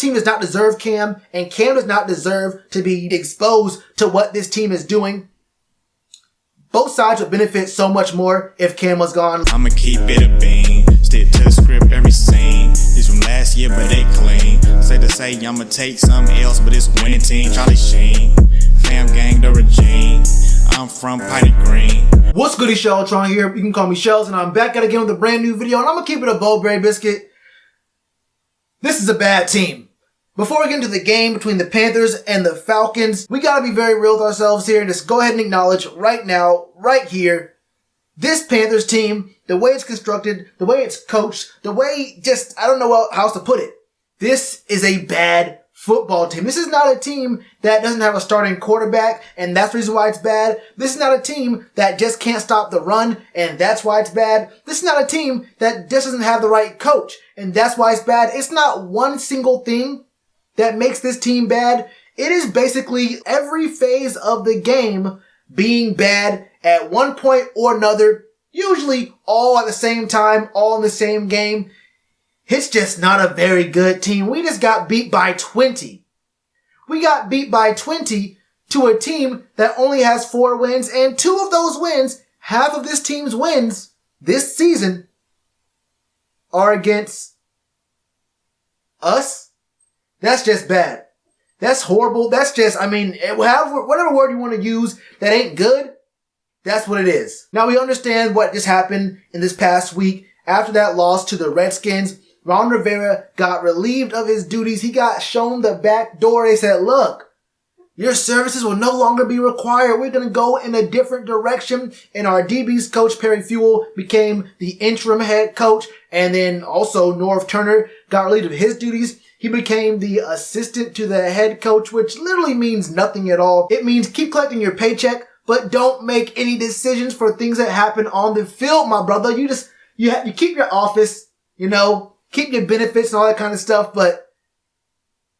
team does not deserve Cam, and Cam does not deserve to be exposed to what this team is doing. Both sides would benefit so much more if Cam was gone. I'ma keep it a bean, stick to the script every scene. This from last year, but they clean. Say to say I'ma take something else, but it's winning team. Charlie Sheen, fam gang the regime. I'm from Piney Green. What's goody, Shellitronnn here. You can call me Shells, and I'm back at again with a brand new video, and I'm gonna keep it a Bowberry biscuit. This is a bad team. Before we get into the game between the Panthers and the Falcons, we gotta be very real with ourselves here and just go ahead and acknowledge right now, right here, this Panthers team, the way it's constructed, the way it's coached, the way just, I don't know how else to put it. This is a bad football team. This is not a team that doesn't have a starting quarterback, and that's the reason why it's bad. This is not a team that just can't stop the run, and that's why it's bad. This is not a team that just doesn't have the right coach, and that's why it's bad. It's not one single thing that makes this team bad. It is basically every phase of the game being bad at one point or another, usually all at the same time, all in the same game. It's just not a very good team. We just got beat by 20. We got beat by 20 to a team that only has 4 wins, and 2 of those wins, half of this team's wins this season, are against us. That's just bad. That's horrible. That's just, whatever word you want to use that ain't good, that's what it is. Now we understand what just happened in this past week. After that loss to the Redskins, Ron Rivera got relieved of his duties. He got shown the back door. They said, look, your services will no longer be required. We're going to go in a different direction. And our DB's coach, Perry Fewell, became the interim head coach. And then also Norv Turner got relieved of his duties. He became the assistant to the head coach, which literally means nothing at all. It means keep collecting your paycheck, but don't make any decisions for things that happen on the field, my brother. You keep your office, keep your benefits and all that kind of stuff. But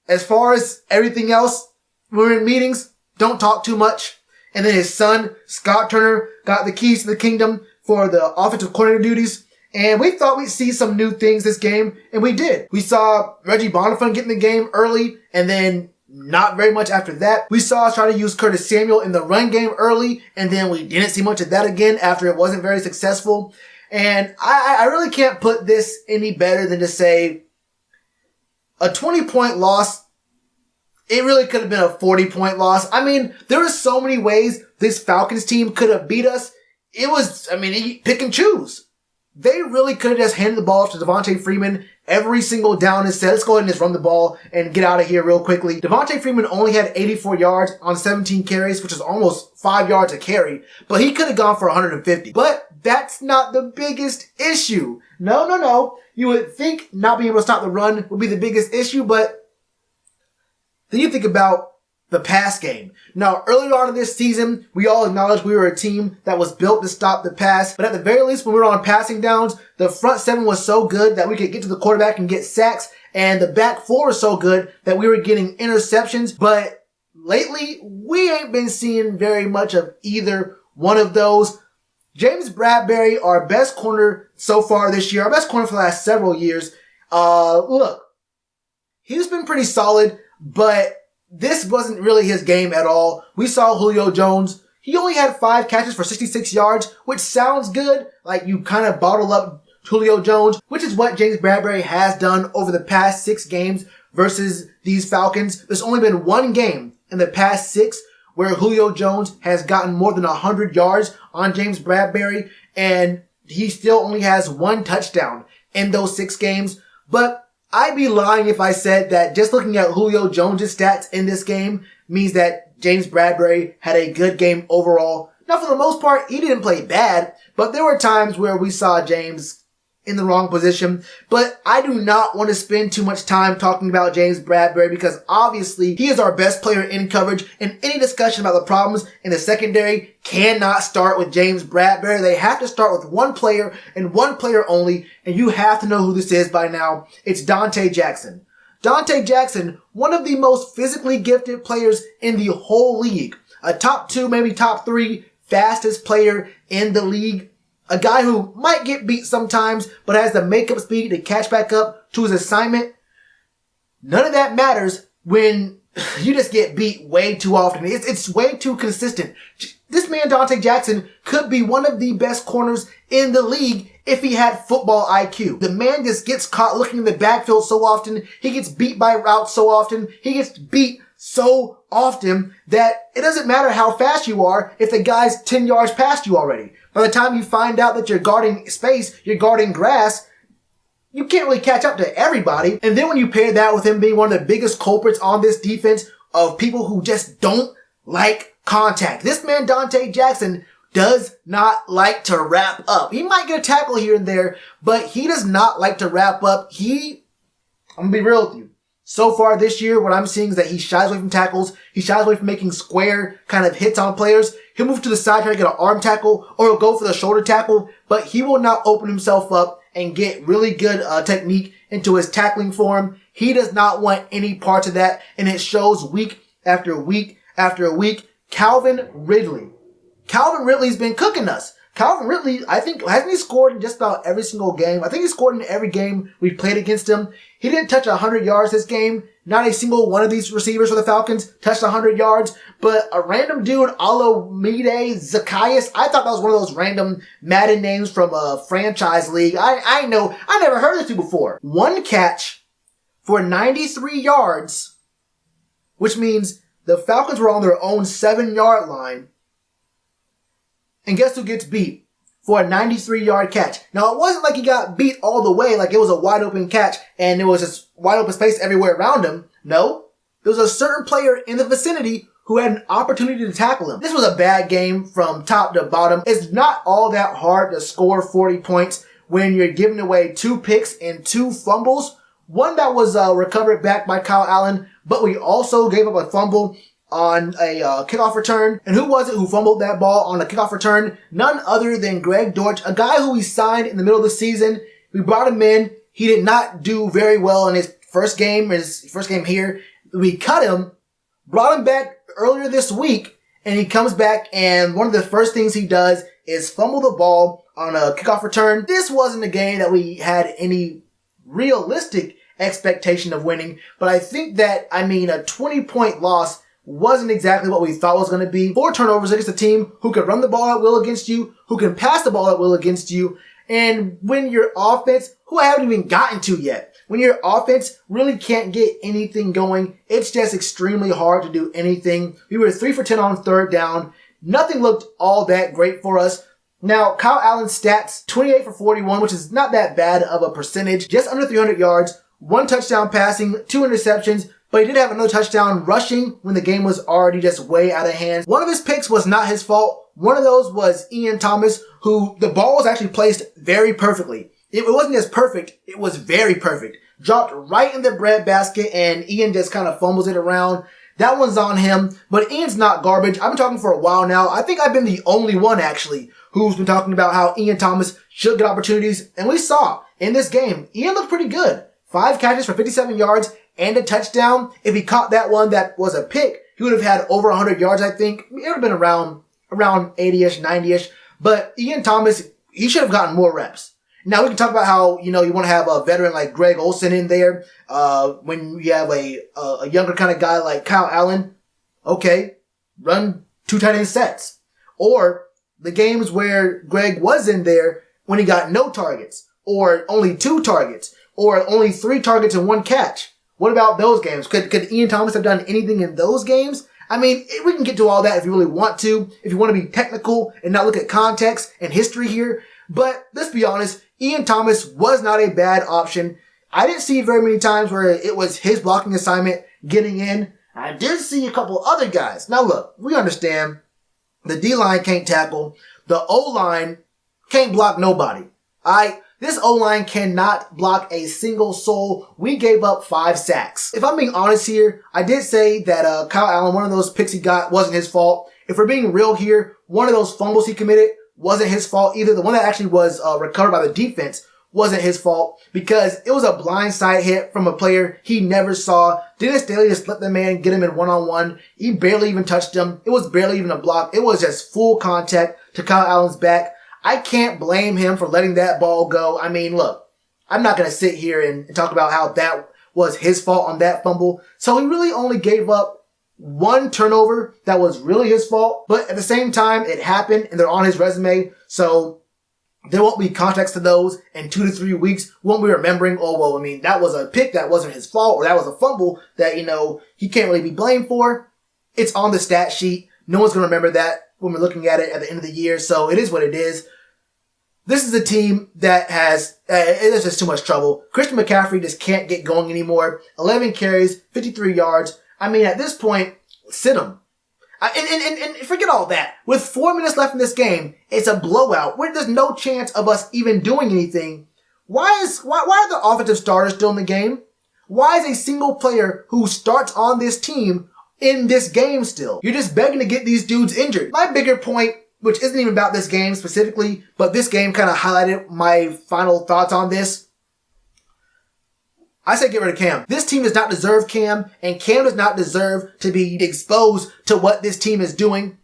as far as everything else, we're in meetings, don't talk too much. And then his son, Scott Turner, got the keys to the kingdom for the offensive coordinator duties. And we thought we'd see some new things this game, and we did. We saw Reggie Bonifant get in the game early, and then not very much after that. We saw us try to use Curtis Samuel in the run game early, and then we didn't see much of that again after it wasn't very successful. And I really can't put this any better than to say a 20-point loss. It really could have been a 40-point loss. There were so many ways this Falcons team could have beat us. It was, pick and choose. They really could have just handed the ball to Devontae Freeman every single down and said, let's go ahead and just run the ball and get out of here real quickly. Devontae Freeman only had 84 yards on 17 carries, which is almost 5 yards a carry, but he could have gone for 150. But that's not the biggest issue. No. You would think not being able to stop the run would be the biggest issue, but then you think about the pass game. Now, earlier on in this season, we all acknowledged we were a team that was built to stop the pass. But at the very least, when we were on passing downs, the front 7 was so good that we could get to the quarterback and get sacks. And the back 4 was so good that we were getting interceptions. But lately, we ain't been seeing very much of either one of those. James Bradberry, our best corner so far this year, our best corner for the last several years. Look, he's been pretty solid, but this wasn't really his game at all. We saw Julio Jones. He only had 5 catches for 66 yards, which sounds good. Like you kind of bottle up Julio Jones, which is what James Bradberry has done over the past 6 games versus these Falcons. There's only been 1 game in the past 6 where Julio Jones has gotten more than 100 yards on James Bradberry, and he still only has 1 touchdown in those 6 games. But I'd be lying if I said that just looking at Julio Jones' stats in this game means that James Bradberry had a good game overall. Now, for the most part, he didn't play bad, but there were times where we saw James in the wrong position. But I do not want to spend too much time talking about James Bradberry because obviously he is our best player in coverage, and any discussion about the problems in the secondary cannot start with James Bradberry. They have to start with one player and one player only, and you have to know who this is by now. It's Dante Jackson. Dante Jackson, one of the most physically gifted players in the whole league. A top 2, maybe top 3 fastest player in the league. A guy who might get beat sometimes, but has the makeup speed to catch back up to his assignment. None of that matters when you just get beat way too often. It's way too consistent. This man, Donte Jackson, could be one of the best corners in the league if he had football IQ. The man just gets caught looking in the backfield so often. He gets beat by routes so often. He gets beat so often that it doesn't matter how fast you are if the guy's 10 yards past you already. By the time you find out that you're guarding space, you're guarding grass, you can't really catch up to everybody. And then when you pair that with him being one of the biggest culprits on this defense of people who just don't like contact. This man, Donte Jackson, does not like to wrap up. He might get a tackle here and there, but he does not like to wrap up. I'm gonna be real with you. So far this year, what I'm seeing is that he shies away from tackles. He shies away from making square kind of hits on players. He'll move to the side, try to get an arm tackle, or he'll go for the shoulder tackle, but he will not open himself up and get really good technique into his tackling form. He does not want any parts of that, and it shows week after week after week. Calvin Ridley's been cooking us. Calvin Ridley, I think, hasn't he scored in just about every single game? I think he scored in every game we've played against him. He didn't touch 100 yards this game. Not a single one of these receivers for the Falcons touched 100 yards. But a random dude, Olamide Zacchaeus, I thought that was one of those random Madden names from a franchise league. I know, I never heard of this dude before. One catch for 93 yards, which means the Falcons were on their own 7-yard line. And guess who gets beat for a 93-yard catch? Now, it wasn't like he got beat all the way, like it was a wide-open catch and there was just wide-open space everywhere around him. No. There was a certain player in the vicinity who had an opportunity to tackle him. This was a bad game from top to bottom. It's not all that hard to score 40 points when you're giving away 2 picks and 2 fumbles. One that was recovered back by Kyle Allen, but we also gave up a fumble on a kickoff return. And who was it who fumbled that ball on a kickoff return? None other than Greg Dortch, a guy who we signed in the middle of the season. We brought him in. He did not do very well in his first game here. We cut him, brought him back earlier this week, and he comes back and one of the first things he does is fumble the ball on a kickoff return. This wasn't a game that we had any realistic expectation of winning, but I think that, a 20-point loss wasn't exactly what we thought it was going to be. 4 turnovers against a team who can run the ball at will against you, who can pass the ball at will against you, and when your offense, who I haven't even gotten to yet, when your offense really can't get anything going, it's just extremely hard to do anything. We were 3 for 10 on 3rd down. Nothing looked all that great for us. Now, Kyle Allen's stats, 28 for 41, which is not that bad of a percentage, just under 300 yards, 1 touchdown passing, 2 interceptions, but he did have another touchdown rushing when the game was already just way out of hand. One of his picks was not his fault. One of those was Ian Thomas, who the ball was actually placed very perfectly. It wasn't just perfect, it was very perfect. Dropped right in the breadbasket and Ian just kind of fumbles it around. That one's on him, but Ian's not garbage. I've been talking for a while now. I think I've been the only one actually who's been talking about how Ian Thomas should get opportunities. And we saw in this game, Ian looked pretty good. 5 catches for 57 yards and a touchdown. If he caught that one that was a pick, he would have had over 100 yards, I think. It would have been around 80-ish, 90-ish. But Ian Thomas, he should have gotten more reps. Now we can talk about how, you want to have a veteran like Greg Olsen in there. When you have a younger kind of guy like Kyle Allen, okay, run 2 tight end sets. Or the games where Greg was in there when he got no targets, or only 2 targets, or only 3 targets and 1 catch. What about those games? Could Ian Thomas have done anything in those games? We can get to all that if you really want to, if you want to be technical and not look at context and history here. But let's be honest, Ian Thomas was not a bad option. I didn't see very many times where it was his blocking assignment getting in. I did see a couple other guys. Now look, we understand the D-line can't tackle. The O-line can't block nobody. This O-line cannot block a single soul. We gave up 5 sacks. If I'm being honest here, I did say that Kyle Allen, one of those picks he got wasn't his fault. If we're being real here, one of those fumbles he committed wasn't his fault either. The one that actually was recovered by the defense wasn't his fault because it was a blindside hit from a player he never saw. Dennis Daly just let the man get him in one-on-one. He barely even touched him. It was barely even a block. It was just full contact to Kyle Allen's back. I can't blame him for letting that ball go. Look, I'm not going to sit here and talk about how that was his fault on that fumble. So he really only gave up one turnover that was really his fault. But at the same time, it happened and they're on his resume. So there won't be context to those in 2 to 3 weeks. Won't be remembering, oh, well, I mean, that was a pick that wasn't his fault, or that was a fumble that, he can't really be blamed for. It's on the stat sheet. No one's going to remember that when we're looking at it at the end of the year. So it is what it is. This is a team that there's just too much trouble. Christian McCaffrey just can't get going anymore. 11 carries, 53 yards. I mean, at this point, sit him. And forget all that. With 4 minutes left in this game, it's a blowout. There's no chance of us even doing anything. Why are the offensive starters still in the game? Why is a single player who starts on this team in this game still? You're just begging to get these dudes injured. My bigger point, which isn't even about this game specifically, but this game kind of highlighted my final thoughts on this. I say get rid of Cam. This team does not deserve Cam, and Cam does not deserve to be exposed to what this team is doing.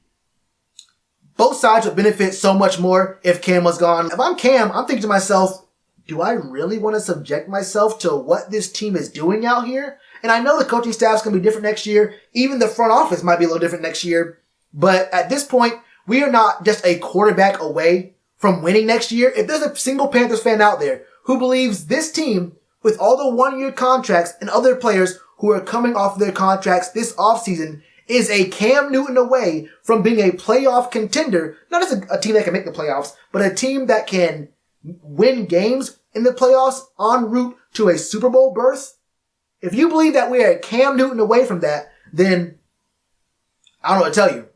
Both sides would benefit so much more if Cam was gone. If I'm Cam, I'm thinking to myself, do I really want to subject myself to what this team is doing out here? And I know the coaching staff's going to be different next year. Even the front office might be a little different next year. But at this point, we are not just a quarterback away from winning next year. If there's a single Panthers fan out there who believes this team, with all the one-year contracts and other players who are coming off their contracts this offseason, is a Cam Newton away from being a playoff contender, not just a team that can make the playoffs, but a team that can win games in the playoffs en route to a Super Bowl berth. If you believe that we are a Cam Newton away from that, then I don't know what to tell you.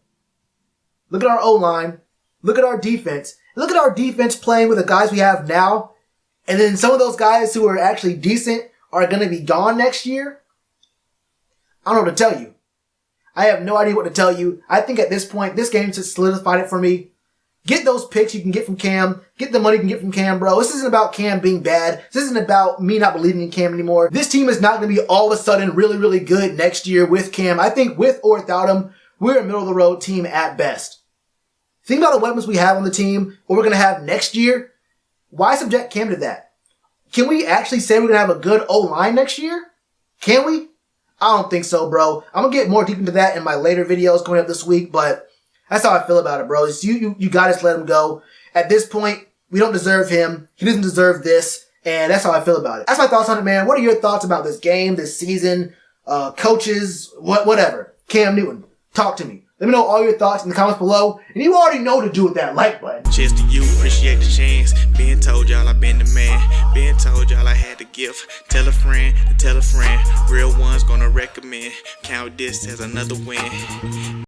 Look at our O-line. Look at our defense. Look at our defense playing with the guys we have now. And then some of those guys who are actually decent are going to be gone next year. I don't know what to tell you. I have no idea what to tell you. I think at this point, this game just solidified it for me. Get those picks you can get from Cam. Get the money you can get from Cam, bro. This isn't about Cam being bad. This isn't about me not believing in Cam anymore. This team is not going to be all of a sudden really, really good next year with Cam. I think with or without him, we're a middle-of-the-road team at best. Think about the weapons we have on the team, what we're going to have next year. Why subject Cam to that? Can we actually say we're going to have a good O-line next year? Can we? I don't think so, bro. I'm going to get more deep into that in my later videos coming up this week, but that's how I feel about it, bro. You got to let him go. At this point, we don't deserve him. He doesn't deserve this, and that's how I feel about it. That's my thoughts on it, man. What are your thoughts about this game, this season, coaches, whatever? Cam Newton, talk to me. Let me know all your thoughts in the comments below. And you already know to do with that like button. Cheers to you, appreciate the chance. Been told y'all I been the man. Been told y'all I had the gift. Tell a friend to tell a friend. Real ones gonna recommend. Count this as another win.